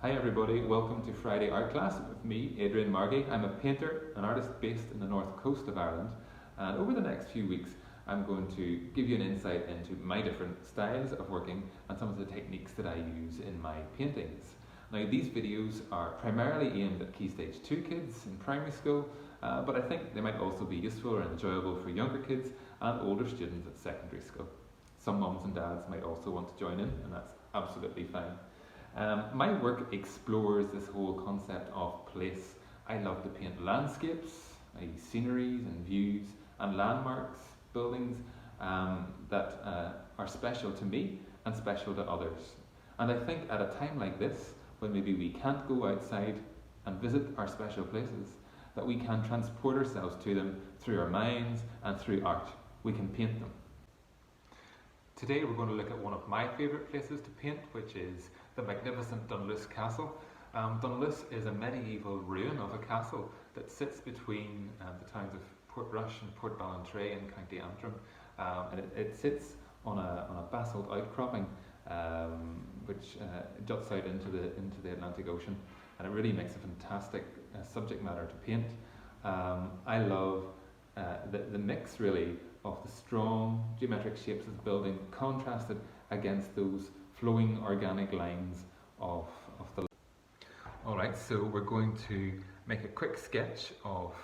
Hi everybody, welcome to Friday Art Class with me, Adrian Margey. I'm a painter, an artist based in the north coast of Ireland, and over the next few weeks I'm going to give you an insight into my different styles of working and some of the techniques that I use in my paintings. Now these videos are primarily aimed at Key Stage 2 kids in primary school, but I think they might also be useful and enjoyable for younger kids and older students at secondary school. Some mums and dads might also want to join in, and that's absolutely fine. My work explores this whole concept of place. I love to paint landscapes, i.e. sceneries and views and landmarks, buildings that are special to me and special to others. And I think at a time like this, when maybe we can't go outside and visit our special places, that we can transport ourselves to them through our minds and through art. We can paint them. Today we're going to look at one of my favourite places to paint, which is the magnificent Dunluce Castle. Dunluce is a medieval ruin of a castle that sits between the towns of Portrush and Portballintrae in County Antrim, and it sits on a basalt outcropping which juts out into the Atlantic Ocean, and it really makes a fantastic subject matter to paint. I love the mix really of the strong geometric shapes of the building contrasted against those flowing organic lines of the... Alright, so we're going to make a quick sketch of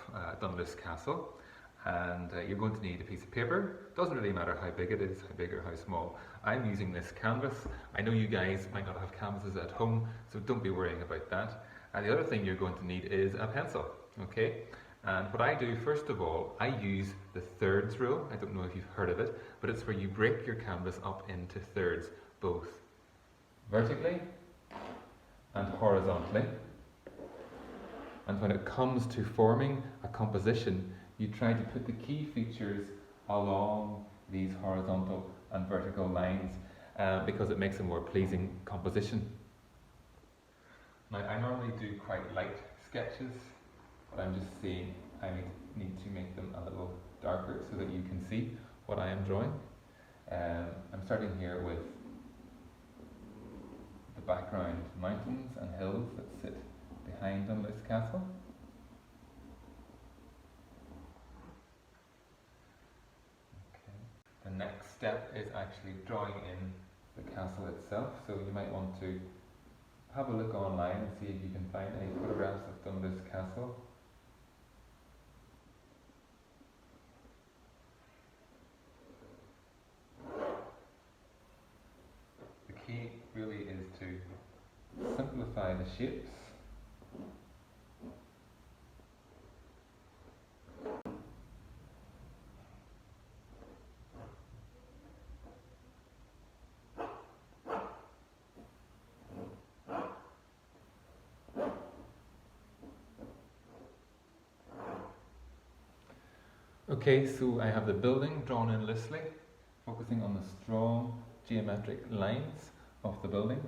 Dunluce Castle, and you're going to need a piece of paper. Doesn't really matter how big it is, how big or how small. I'm using this canvas. I know you guys might not have canvases at home, so don't be worrying about that. And the other thing you're going to need is a pencil, okay? And what I do, first of all, I use the thirds rule. I don't know if you've heard of it, but it's where you break your canvas up into thirds, both vertically and horizontally. And when it comes to forming a composition, you try to put the key features along these horizontal and vertical lines because it makes a more pleasing composition. Now, I normally do quite light sketches, but I'm just saying I need to make them a little darker so that you can see what I am drawing. I'm starting here with the background mountains and hills that sit behind Dunluce Castle. Okay. The next step is actually drawing in the castle itself, so you might want to have a look online and see if you can find any photographs of Dunluce Castle. The key really is to simplify the shapes. Okay, so I have the building drawn in loosely, focusing on the strong geometric lines of the building.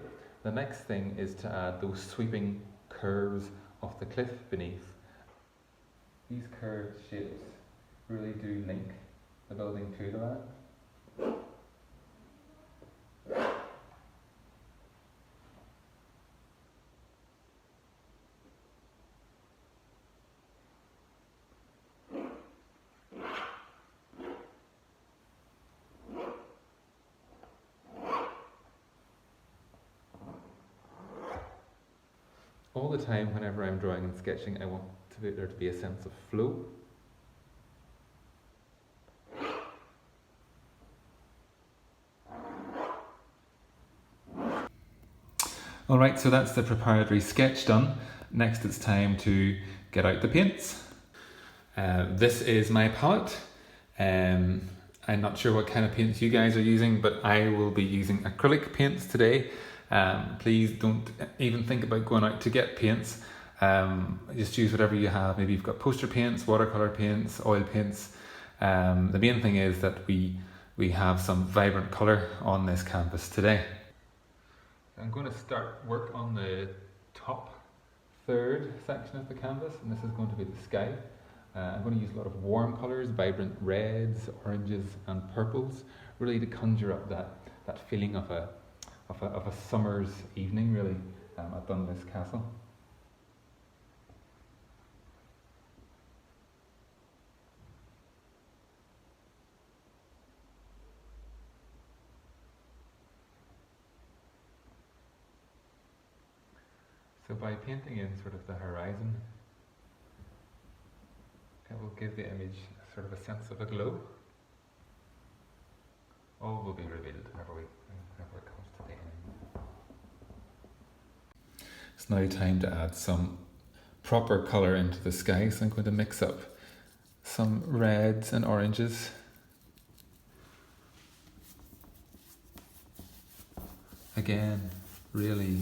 The next thing is to add those sweeping curves of the cliff beneath. These curved shapes really do link the building to the land. All the time, whenever I'm drawing and sketching, I want there to be a sense of flow. Alright, so that's the preparatory sketch done. Next it's time to get out the paints. This is my palette. I'm not sure what kind of paints you guys are using, but I will be using acrylic paints today. Please don't even think about going out to get paints. Just use whatever you have. Maybe you've got poster paints, watercolour paints, oil paints. The main thing is that we have some vibrant colour on this canvas today. I'm going to start work on the top third section of the canvas, and this is going to be the sky. I'm going to use a lot of warm colours, vibrant reds, oranges and purples, really to conjure up that feeling of a summer's evening, really, at Dunluce Castle. So by painting in sort of the horizon, it will give the image sort of a sense of a glow. All will be revealed whenever it comes to the end. It's now time to add some proper colour into the sky, so I'm going to mix up some reds and oranges. Again, really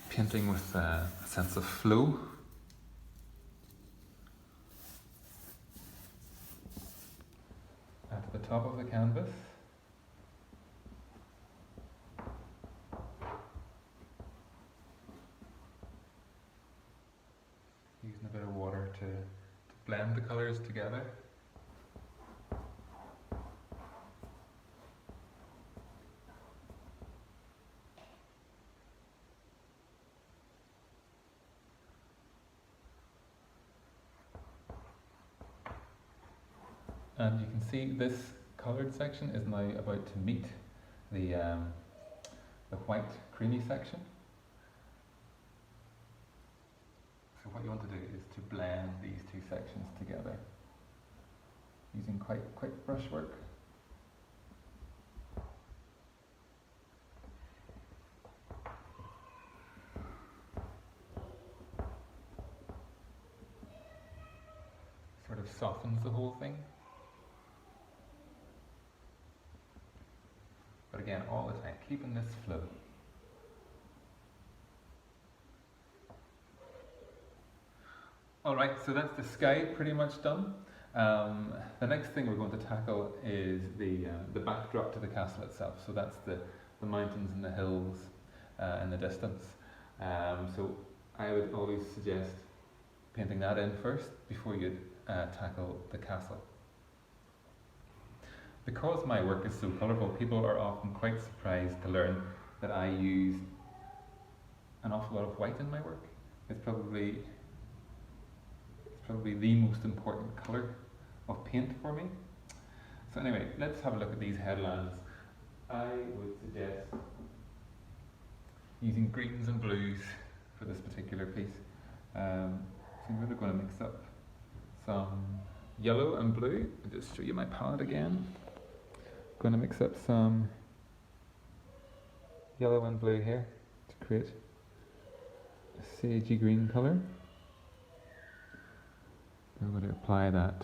painting with a sense of flow. At the top of the canvas, using a bit of water to blend the colours together. And you can see this coloured section is now about to meet the white creamy section. So what you want to do is to blend these two sections together using quite quick brushwork. Sort of softens the whole thing. But again, all the time, keeping this flow. Alright, so that's the sky pretty much done. The next thing we're going to tackle is the backdrop to the castle itself. So that's the mountains and the hills in the distance. So I would always suggest painting that in first before you tackle the castle. Because my work is so colourful, people are often quite surprised to learn that I use an awful lot of white in my work. It's probably the most important colour of paint for me. So anyway, let's have a look at these headlands. I would suggest using greens and blues for this particular piece. So I'm really going to mix up some yellow and blue. I'll just show you my palette again. Going to mix up some yellow and blue here to create a sagey green colour. I'm going to apply that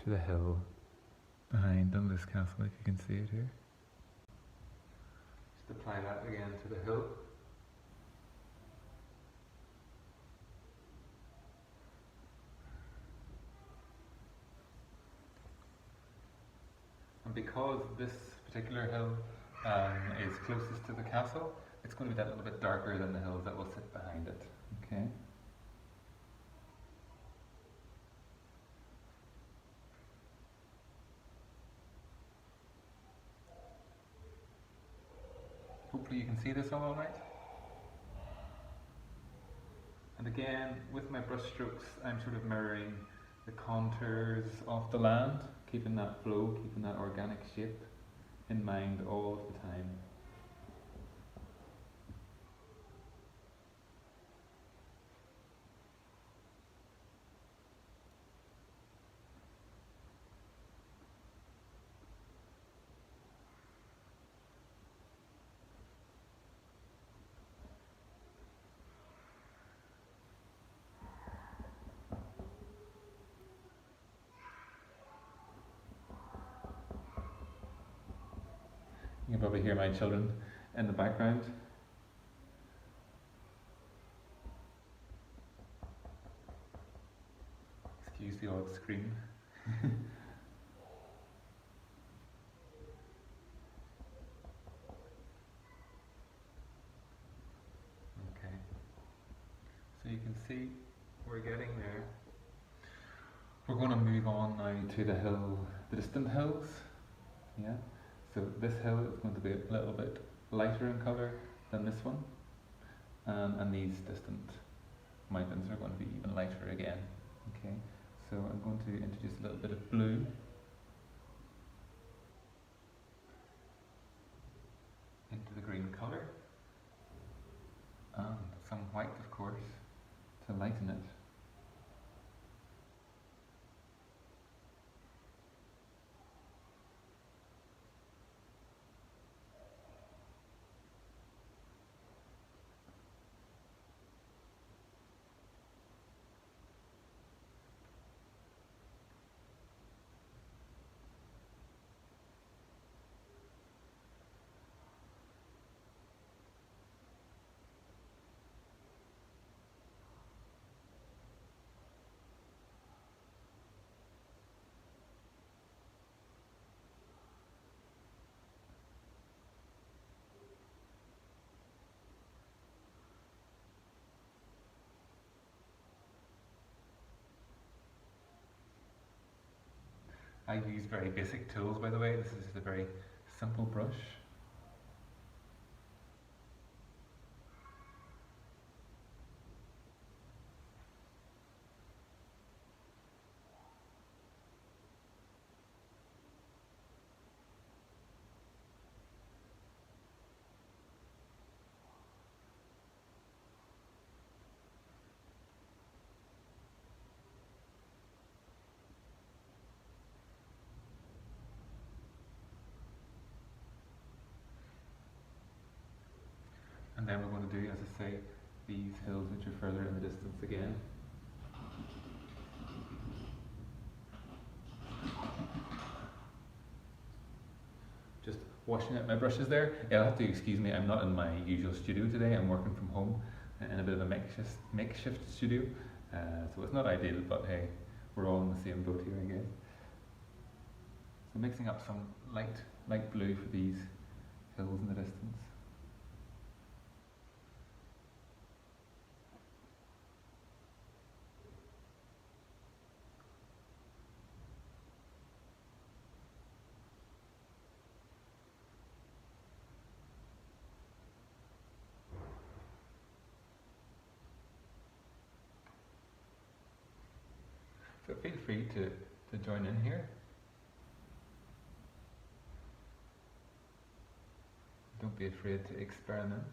to the hill behind Dunluce Castle, if you can see it here. Just apply that again to the hill. And because this particular hill is closest to the castle, it's going to be that little bit darker than the hills that will sit behind it. Okay. Hopefully you can see this all right. And again, with my brush strokes, I'm sort of mirroring the contours of the land, keeping that flow, keeping that organic shape in mind all of the time. You can probably hear my children in the background. Excuse the odd scream. Okay. So you can see we're getting there. We're going to move on now to the hill, the distant hills. Yeah. So this hill is going to be a little bit lighter in colour than this one, and these distant mountains are going to be even lighter again. Okay, so I'm going to introduce a little bit of blue into the green colour, and some white, of course, to lighten it. I use very basic tools, by the way. This is just a very simple brush. And then we're going to do, as I say, these hills which are further in the distance again. Just washing out my brushes there. You'll have to excuse me, I'm not in my usual studio today. I'm working from home in a bit of a makeshift studio. So it's not ideal, but hey, we're all in the same boat here, I guess. So mixing up some light blue for these hills in the distance. So feel free to join in here. Don't be afraid to experiment.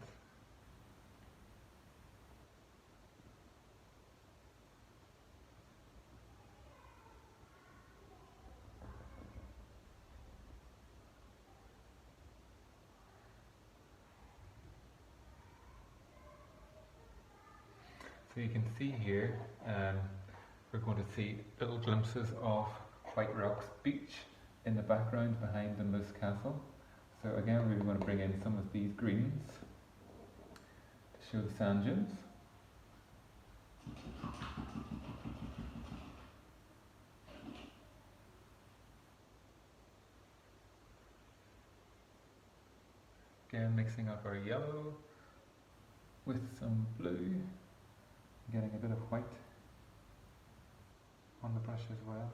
So you can see here, we're going to see little glimpses of White Rocks Beach in the background behind Dunluce Castle. So again, we're going to bring in some of these greens to show the sand dunes. Again, mixing up our yellow with some blue, getting a bit of white on the brush as well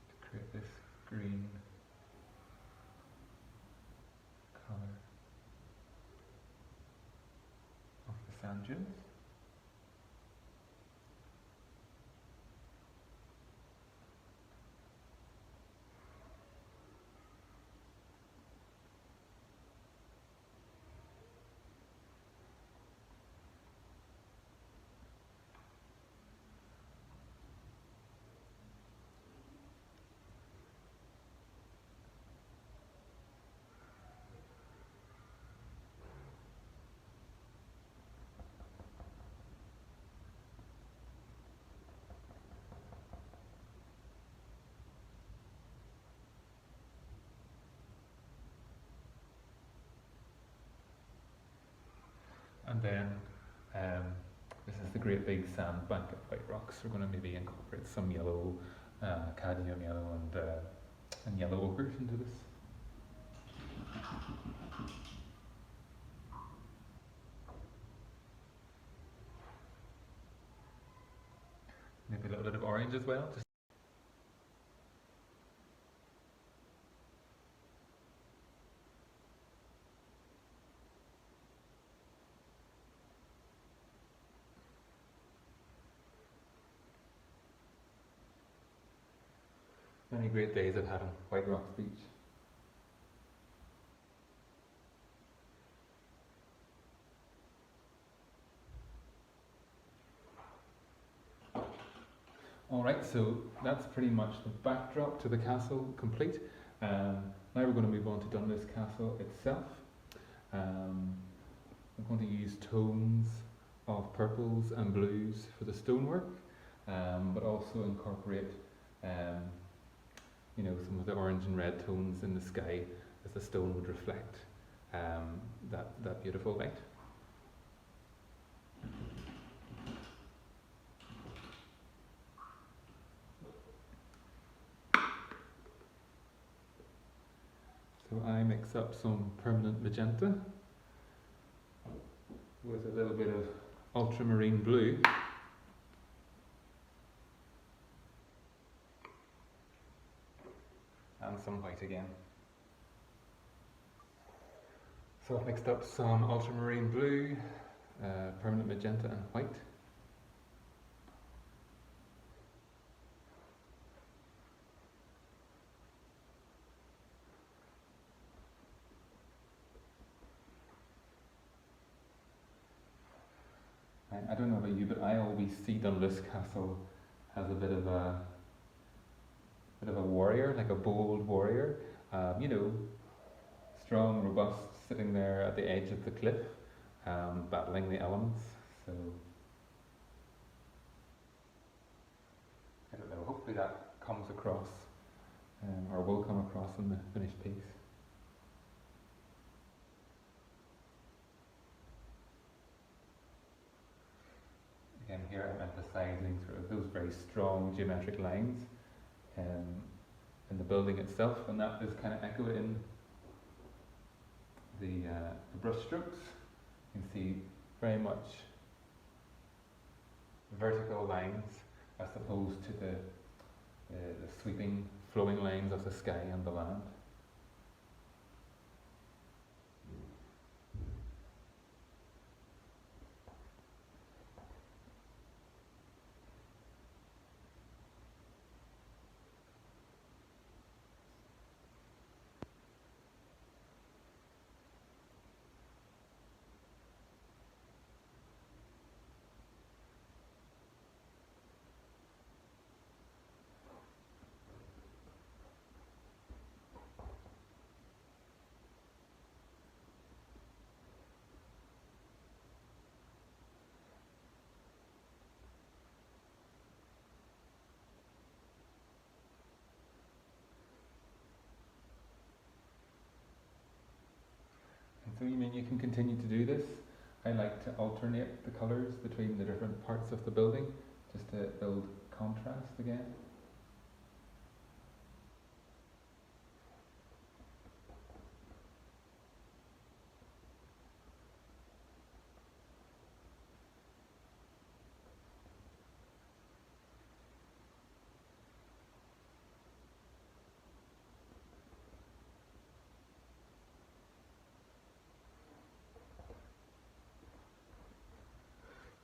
to create this green colour of the sand dunes. And then this is the great big sand bank of White Rocks. We're going to maybe incorporate some yellow, cadmium yellow and yellow ochres into this. Maybe a little bit of orange as well. Many great days I've had on White Rocks Beach. Alright, so that's pretty much the backdrop to the castle complete. Now we're going to move on to Dunluce Castle itself. I'm going to use tones of purples and blues for the stonework, but also incorporate some of the orange and red tones in the sky as the stone would reflect that beautiful light. So I mix up some permanent magenta with a little bit of ultramarine blue. And some white again. So I've mixed up some ultramarine blue, permanent magenta and white. I don't know about you, but I always see Dunluce Castle as a bit of a warrior, like a bold warrior. Strong, robust, sitting there at the edge of the cliff, battling the elements. So I don't know. Hopefully that comes across, or will come across in the finished piece. Again, here I'm emphasising sort of those very strong geometric lines in the building itself, and that is kind of echoed in the brush strokes. You can see very much vertical lines as opposed to the sweeping, flowing lines of the sky and the land. So you can continue to do this. I like to alternate the colours between the different parts of the building, just to build contrast again.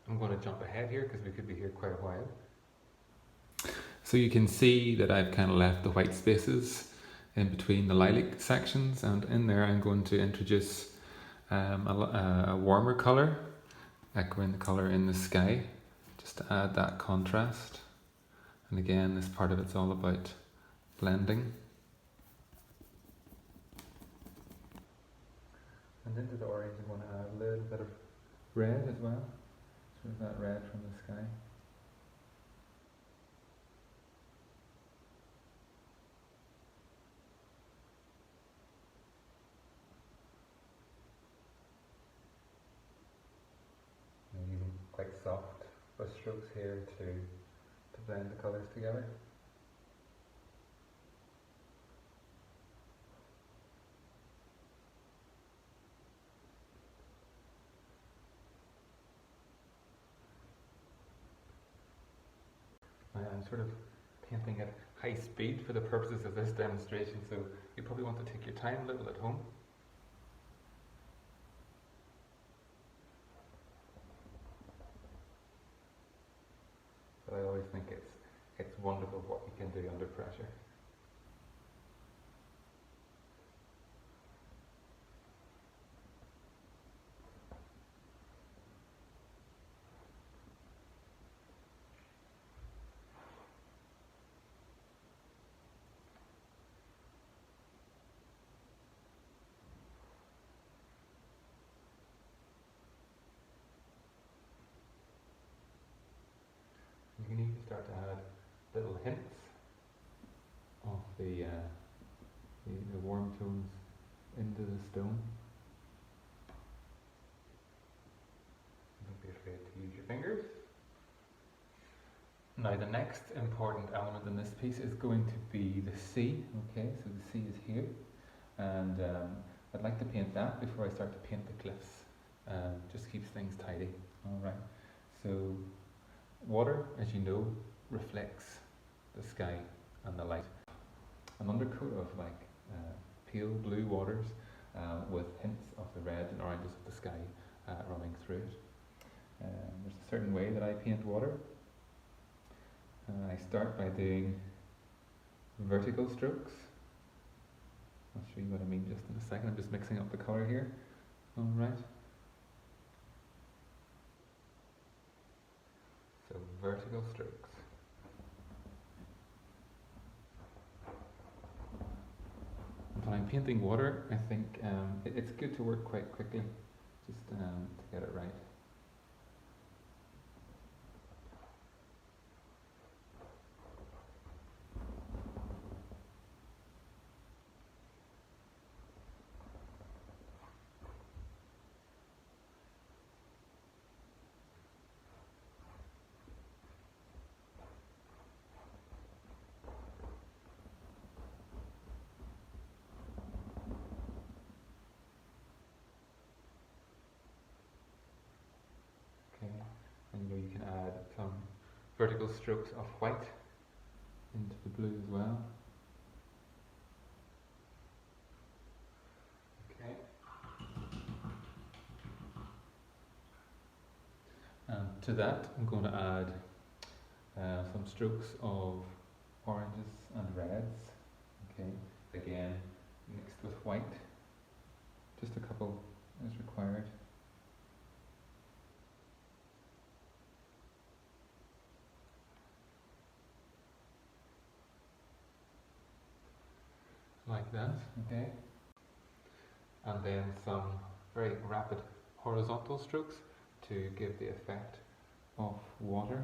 I'm going to jump ahead here because we could be here quite a while. So you can see that I've kind of left the white spaces in between the lilac sections, and in there I'm going to introduce a warmer colour, echoing the colour in the sky, just to add that contrast. And again, this part of it's all about blending. And into the orange I'm going to add a little bit of red as well. Sort of that red from the sky. And using quite soft brush strokes here to blend the colours together. I'm sort of painting at high speed for the purposes of this demonstration, so you probably want to take your time a little at home. But I always think it's wonderful what you can do under pressure. start to add little hints of the warm tones into the stone. Don't be afraid to use your fingers. Now the next important element in this piece is going to be the sea. Okay, so the sea is here, and I'd like to paint that before I start to paint the cliffs. Just keeps things tidy. Alright, so water, as you know, reflects the sky and the light. An undercoat of like pale blue waters with hints of the red and oranges of the sky running through it. There's a certain way that I paint water. I start by doing vertical strokes. I'll show you what I mean just in a second. I'm just mixing up the colour here. Alright. So vertical strokes. When I'm painting water, I think it's good to work quite quickly, just to get it right. And you can add some vertical strokes of white into the blue as well. Okay. And to that I'm going to add some strokes of oranges and reds. Okay. Again, mixed with white. Just a couple is required. Like that, okay? And then some very rapid horizontal strokes to give the effect of water.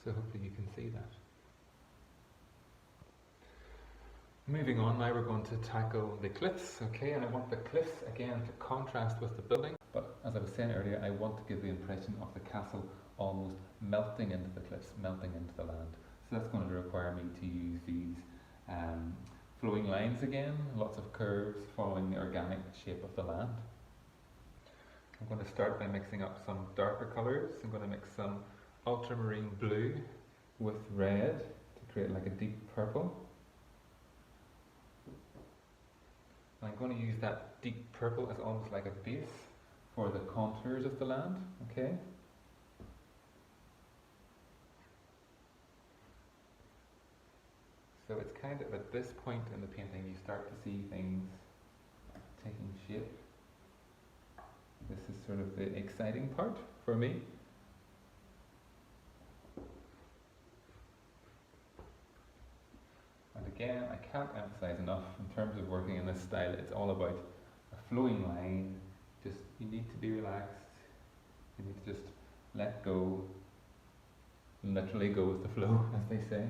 So hopefully you can see that. Moving on, now we're going to tackle the cliffs, okay? And I want the cliffs again to contrast with the building. But as I was saying earlier, I want to give the impression of the castle almost melting into the cliffs, melting into the land. So that's going to require me to use these flowing lines again, lots of curves following the organic shape of the land. I'm going to start by mixing up some darker colours. I'm going to mix some ultramarine blue with red to create like a deep purple. I'm going to use that deep purple as almost like a base for the contours of the land, okay? So it's kind of at this point in the painting you start to see things taking shape. This is sort of the exciting part for me. And again, I can't emphasize enough in terms of working in this style, it's all about a flowing line. Just, you need to be relaxed. You need to just let go, literally go with the flow, as they say.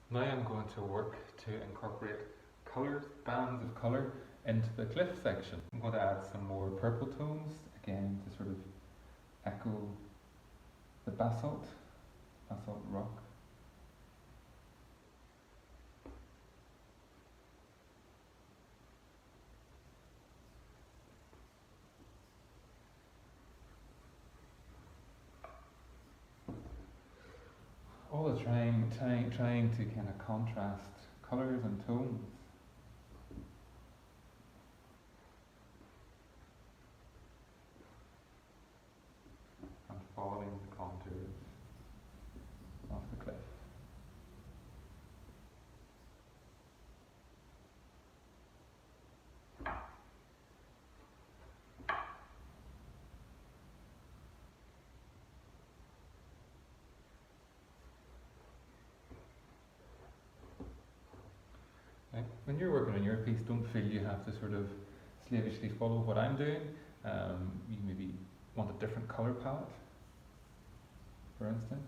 Now I'm going to work to incorporate colours, bands of colour into the cliff section. I'm going to add some more purple tones, again to sort of echo the basalt rock. All the trying to kind of contrast colours and tones. And following the contours of the cliff. When you're working on your piece, don't feel you have to sort of slavishly follow what I'm doing. You maybe want a different colour palette, for instance.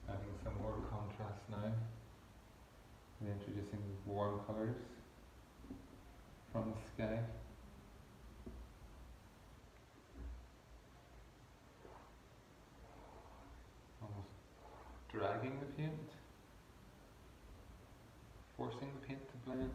Adding some more contrast now, and introducing warm colours from the sky. Almost dragging the paint, forcing the paint to blend.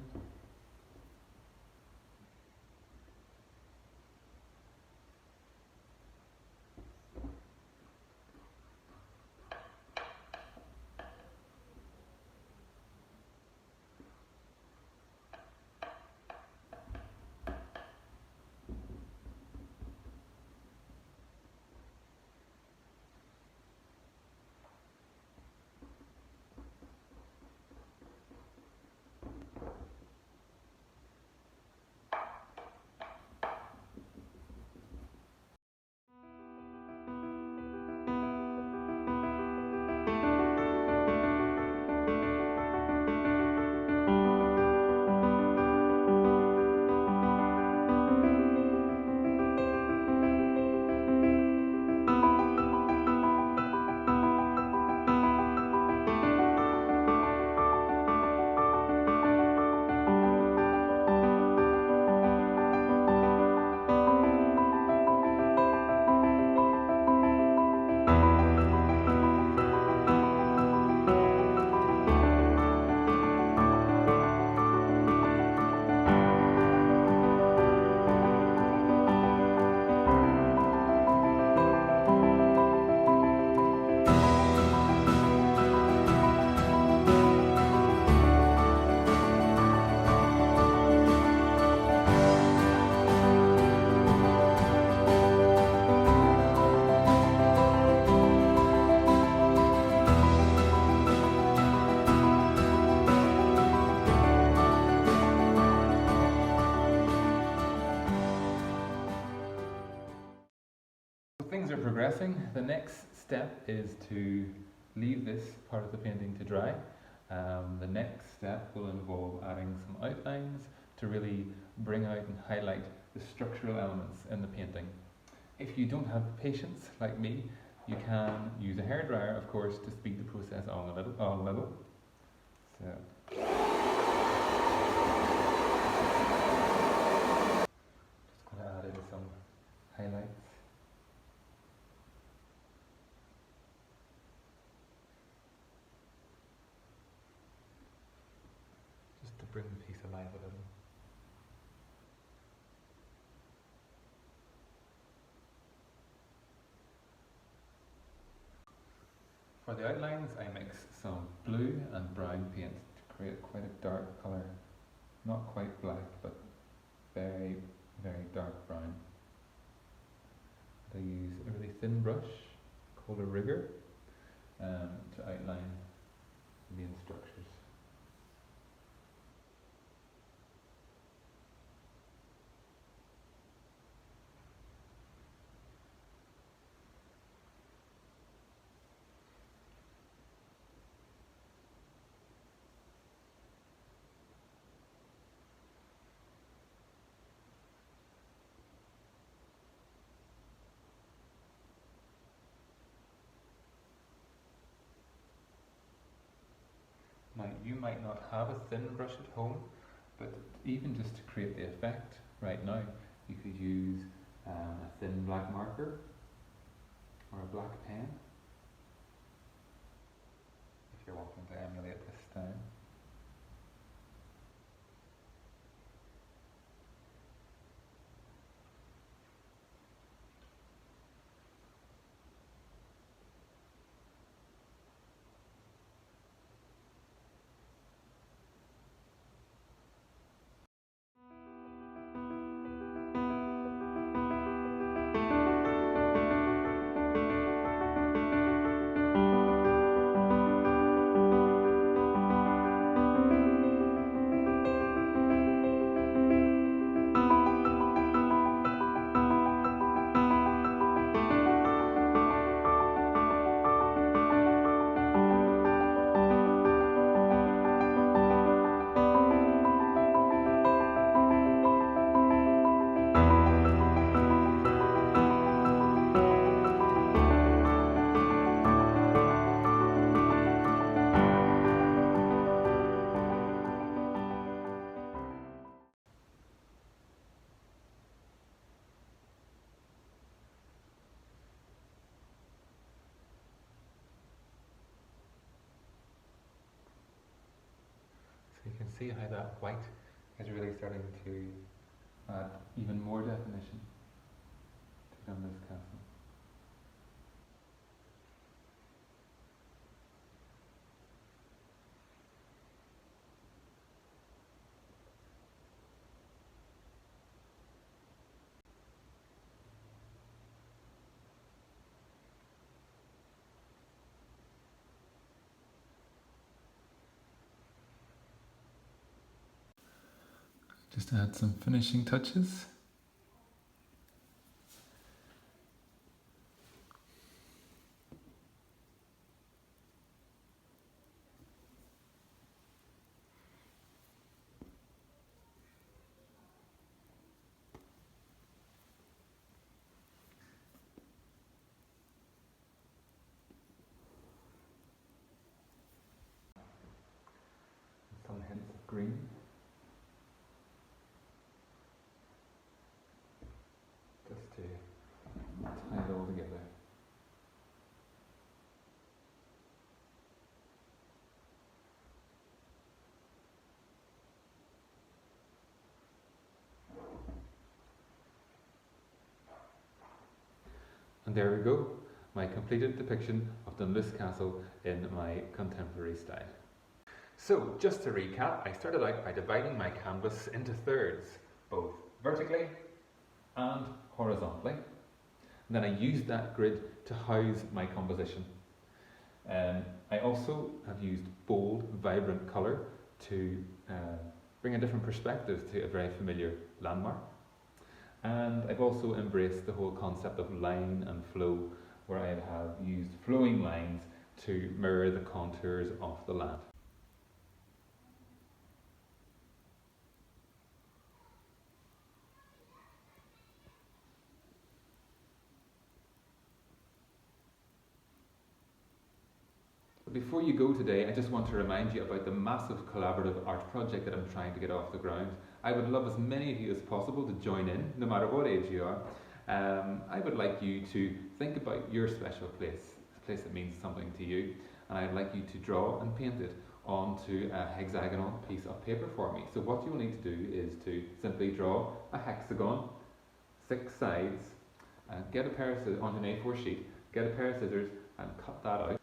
Things are progressing. The next step is to leave this part of the painting to dry. The next step will involve adding some outlines to really bring out and highlight the structural elements in the painting. If you don't have patience like me, you can use a hairdryer, of course, to speed the process on a little. So. Just going to add in some highlights. Just to bring the piece alive a little. For the outlines, I mix some blue and brown paint to create quite a dark colour. Not quite black, but very, very dark brown. I use a really thin brush called a rigger to outline main structures. Now, you might not have a thin brush at home, but even just to create the effect right now, you could use a thin black marker or a black pen if you're wanting to emulate this style. So you can see how that white is really starting to add even more definition to Dunluce Castle. Just add some finishing touches. Some hints of green. Just to tie it all together. And there we go, my completed depiction of Dunluce Castle in my contemporary style. So, just to recap, I started out by dividing my canvas into thirds, both vertically and horizontally. And then I used that grid to house my composition. I also have used bold, vibrant colour to bring a different perspective to a very familiar landmark. And I've also embraced the whole concept of line and flow, where I have used flowing lines to mirror the contours of the land. Before you go today, I just want to remind you about the massive collaborative art project that I'm trying to get off the ground. I would love as many of you as possible to join in, no matter what age you are. I would like you to think about your special place, a place that means something to you, and I'd like you to draw and paint it onto a hexagonal piece of paper for me. So what you'll need to do is to simply draw a hexagon, 6 sides, and get a pair of scissors onto an A4 sheet, get a pair of scissors and cut that out.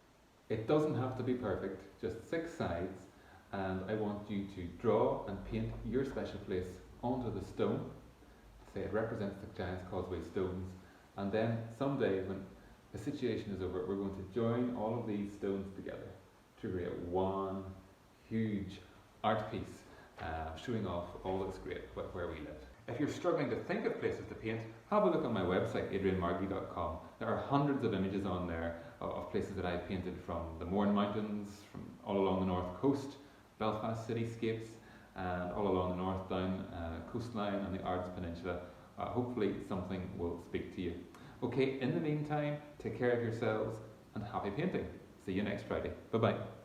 It doesn't have to be perfect, just 6 sides, and I want you to draw and paint your special place onto the stone. Say it represents the Giant's Causeway stones, and then someday when the situation is over, we're going to join all of these stones together to to create one huge art piece showing off all that's great about where we live. If you're struggling to think of places to paint, have a look on my website, adrianmargey.com. There are hundreds of images on there of places that I've painted, from the Mourne Mountains, from all along the north coast, Belfast cityscapes, and all along the north down coastline and the Ards Peninsula. Hopefully something will speak to you. Okay, in the meantime, take care of yourselves and happy painting. See you next Friday. Bye bye.